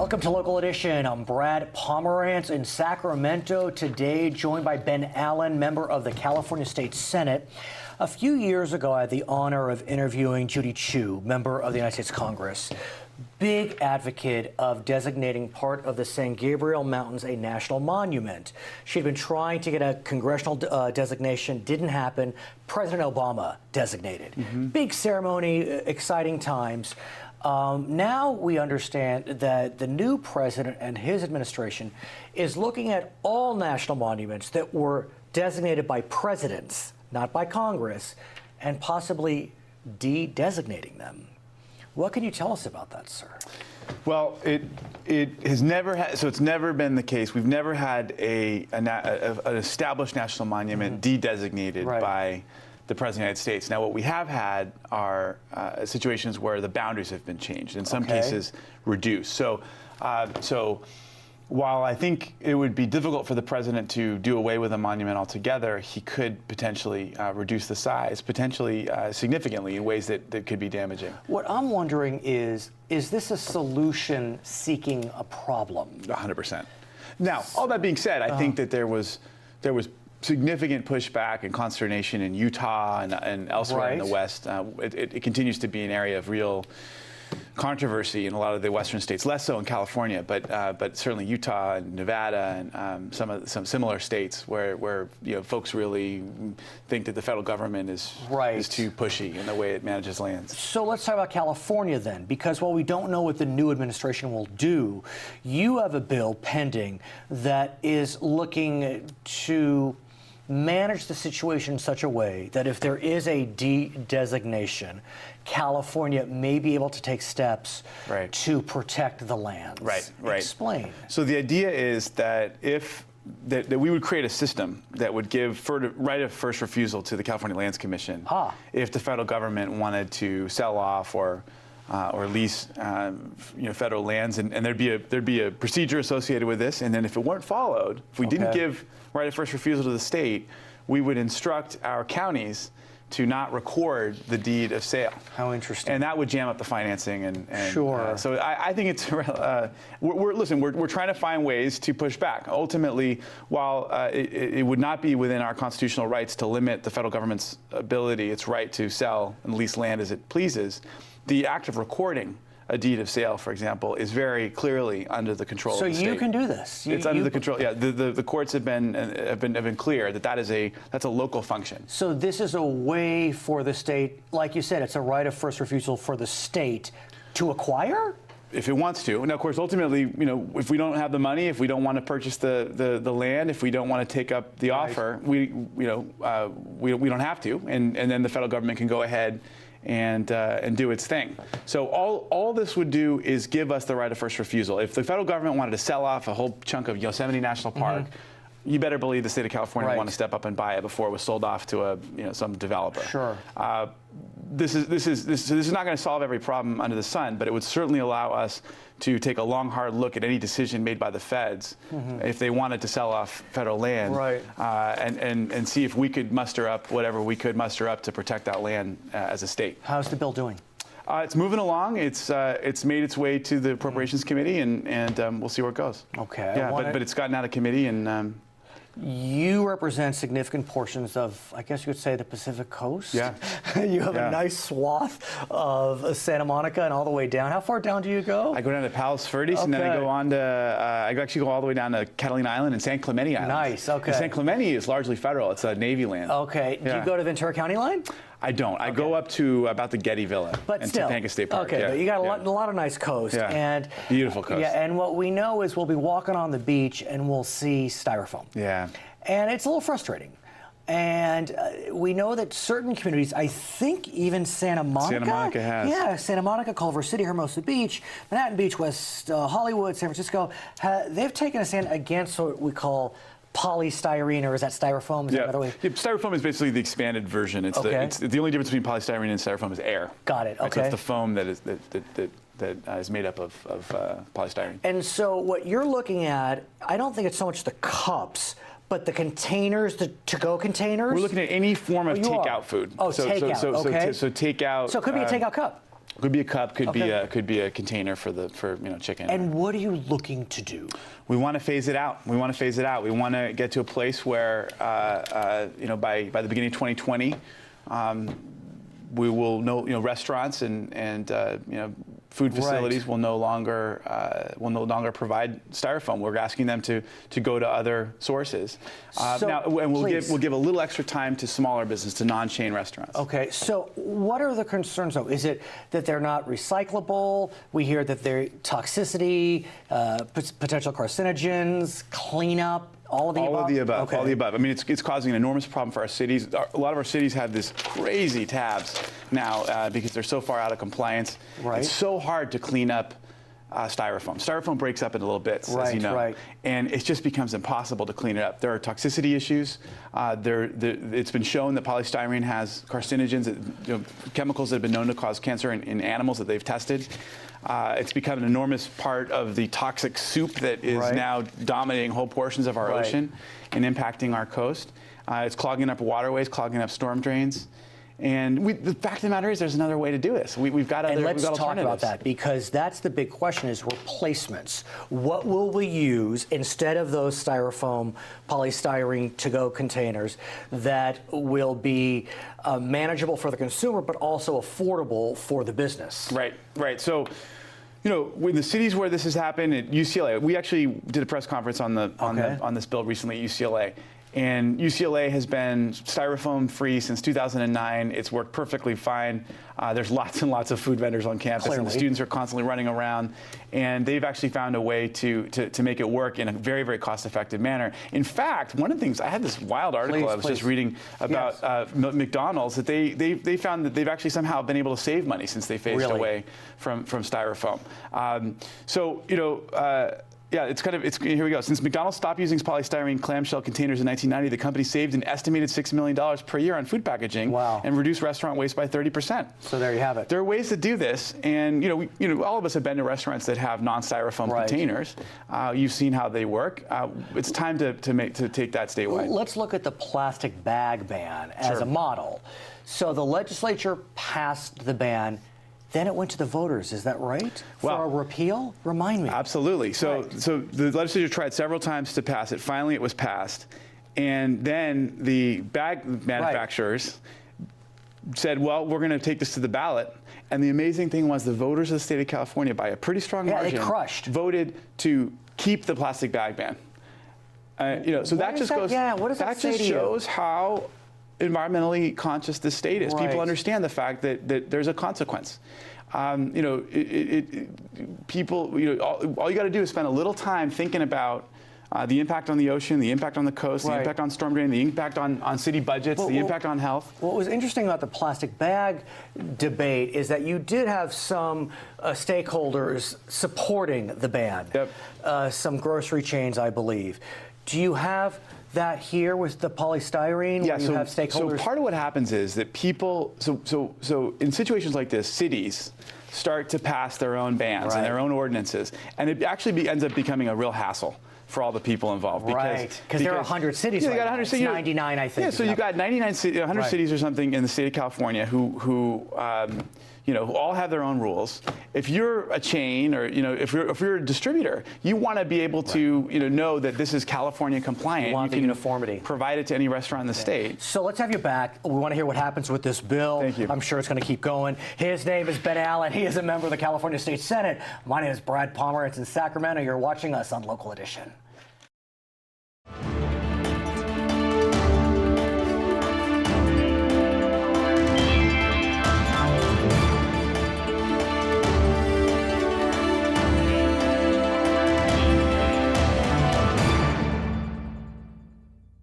Welcome to Local Edition. I'm Brad Pomerance in Sacramento today, joined by Ben Allen, member of the California State Senate. A few years ago, I had the honor of interviewing Judy Chu, member of the United States Congress. Big advocate of designating part of the San Gabriel Mountains a national monument. She'd been trying to get a congressional designation, didn't happen. President Obama designated. Big ceremony, exciting times. Now we understand that the new president and his administration is looking at all national monuments that were designated by presidents, not by Congress, and possibly de-designating them. What can you tell us about that, sir? Well, it has never had, so it's never been the case. We've never had an established national monument de-designated by the President of the United States. Now, what we have had are situations where the boundaries have been changed, in some cases reduced. So while I think it would be difficult for the president to do away with a monument altogether, he could potentially reduce the size, potentially significantly, in ways that could be damaging. What I'm wondering is this a solution seeking a problem? 100%. Now, all that being said, I think that there was significant pushback and consternation in Utah and elsewhere in the West. It continues to be an area of real controversy in a lot of the Western states, less so in California, but certainly Utah and Nevada and some similar states where folks really think that the federal government is too pushy in the way it manages lands. So let's talk about California then, because while we don't know what the new administration will do, you have a bill pending that is looking to manage the situation in such a way that if there is a de-designation, California may be able to take steps to protect the lands. Explain. So the idea is that that we would create a system that would give right of first refusal to the California Lands Commission if the federal government wanted to sell off or lease federal lands, and there'd be a procedure associated with this, and then if it weren't followed, if we didn't give right of first refusal to the state, we would instruct our counties to not record the deed of sale. How interesting. And that would jam up the financing. So I think it's, we're trying to find ways to push back. Ultimately, while it would not be within our constitutional rights to limit the federal government's ability, its right to sell and lease land as it pleases, the act of recording a deed of sale, for example, is very clearly under the control of the state. So you can do this. It's under the control. Yeah, the courts have been clear that that's a local function. So this is a way for the state, like you said, it's a right of first refusal for the state to acquire? If it wants to. Now, of course, ultimately, if we don't have the money, if we don't want to purchase the land, if we don't want to take up the offer, we don't have to, and then the federal government can go ahead and do its thing. So all this would do is give us the right of first refusal. If the federal government wanted to sell off a whole chunk of Yosemite National Park, you better believe the state of California would want to step up and buy it before it was sold off to some developer. Sure. This is not going to solve every problem under the sun, but it would certainly allow us to take a long, hard look at any decision made by the feds if they wanted to sell off federal land, and see if we could muster up whatever we could muster up to protect that land as a state. How's the bill doing? It's moving along. It's made its way to the Appropriations Committee, and we'll see where it goes. Okay. Yeah, but it's gotten out of committee and. You represent significant portions of, I guess you could say, the Pacific Coast. Yeah. You have a nice swath of Santa Monica and all the way down. How far down do you go? I go down to Palos Verdes, and then I go on to, I actually go all the way down to Catalina Island and San Clemente Island. Nice, okay. And San Clemente is largely federal. It's a Navy land. Okay. Do you go to Ventura County line? I don't. I go up to about the Getty Villa and Topanga State Park. Okay, but you got a lot of nice coast. Yeah. And beautiful coast. Yeah, and what we know is we'll be walking on the beach and we'll see styrofoam. Yeah. And it's a little frustrating. And we know that certain communities, I think even Santa Monica. Santa Monica has. Yeah, Santa Monica, Culver City, Hermosa Beach, Manhattan Beach, West Hollywood, San Francisco, they've taken a stand against what we call polystyrene, or is that styrofoam? Is that another way? Yeah, styrofoam is basically the expanded version. It's the only difference between polystyrene and styrofoam is air. Got it. Okay. Right? So it's the foam that is made up of polystyrene. And so what you're looking at, I don't think it's so much the cups, but the containers, the to-go containers? We're looking at any form of takeout food. Oh, takeout, okay. So takeout. So it could be a takeout cup. Could be a cup, could be a container for chicken. And what are you looking to do? We want to phase it out. We want to get to a place where by the beginning of 2020, we will know restaurants and food facilities will no longer provide styrofoam. We're asking them to go to other sources. We'll give a little extra time to smaller business, to non-chain restaurants. Okay, so what are the concerns though? Is it that they're not recyclable? We hear that they're toxicity, potential carcinogens, cleanup. All of the above? All of the above. Okay. All of the above. I mean, it's causing an enormous problem for our cities. A lot of our cities have this crazy tabs now because they're so far out of compliance. Right. It's so hard to clean up styrofoam. Styrofoam breaks up into little bits, as you know. Right. And it just becomes impossible to clean it up. There are toxicity issues. It's been shown that polystyrene has carcinogens, chemicals that have been known to cause cancer in animals that they've tested. It's become an enormous part of the toxic soup that is now dominating whole portions of our ocean and impacting our coast. It's clogging up waterways, clogging up storm drains. And the fact of the matter is there's another way to do this. We've got other alternatives. And let's talk about that, because that's the big question, is replacements. What will we use instead of those styrofoam, polystyrene to-go containers that will be manageable for the consumer but also affordable for the business? Right. So, with the cities where this has happened, at UCLA, we actually did a press conference on this bill recently at UCLA. And UCLA has been styrofoam-free since 2009. It's worked perfectly fine. There's lots and lots of food vendors on campus, and the students are constantly running around. And they've actually found a way to make it work in a very, very cost-effective manner. In fact, one of the things, I had this wild article I was just reading about McDonald's, that they found that they've actually somehow been able to save money since they phased away from styrofoam. Yeah, here we go. Since McDonald's stopped using polystyrene clamshell containers in 1990, the company saved an estimated $6 million per year on food packaging and reduced restaurant waste by 30%. So there you have it. There are ways to do this, and all of us have been to restaurants that have non-styrofoam containers. You've seen how they work. It's time to take that statewide. Let's look at the plastic bag ban as a model. So the legislature passed the ban. Then it went to the voters, is that right? For a repeal? Remind me. Absolutely. So the legislature tried several times to pass it. Finally, it was passed. And then the bag manufacturers said, well, we're going to take this to the ballot. And the amazing thing was the voters of the state of California, by a pretty strong margin, voted to keep the plastic bag ban. So that just goes. Yeah, what does that say to you? Shows how environmentally conscious the state is. People understand the fact that there's a consequence. People, all you got to do is spend a little time thinking about the impact on the ocean, the impact on the coast, the impact on storm drain, the impact on city budgets, the impact on health. What was interesting about the plastic bag debate is that you did have some stakeholders supporting the ban. Some grocery chains, I believe. Do you have that here with the polystyrene? Yeah, where you have stakeholders? So part of what happens is that people, so in situations like this, cities start to pass their own bans and their own ordinances, and it actually ends up becoming a real hassle for all the people involved. Because there are 100 cities. Yeah, you got 100 cities. 99, I think. Yeah, so you got 99 cities, 100 cities or something in the state of California who all have their own rules. If you're a chain, or if you're a distributor, you want to be able to know that this is California compliant. You want the uniformity. Provide it to any restaurant in the state. So let's have you back. We want to hear what happens with this bill. Thank you. I'm sure it's going to keep going. His name is Ben Allen. He is a member of the California State Senate. My name is Brad Pomerance in Sacramento. You're watching us on Local Edition.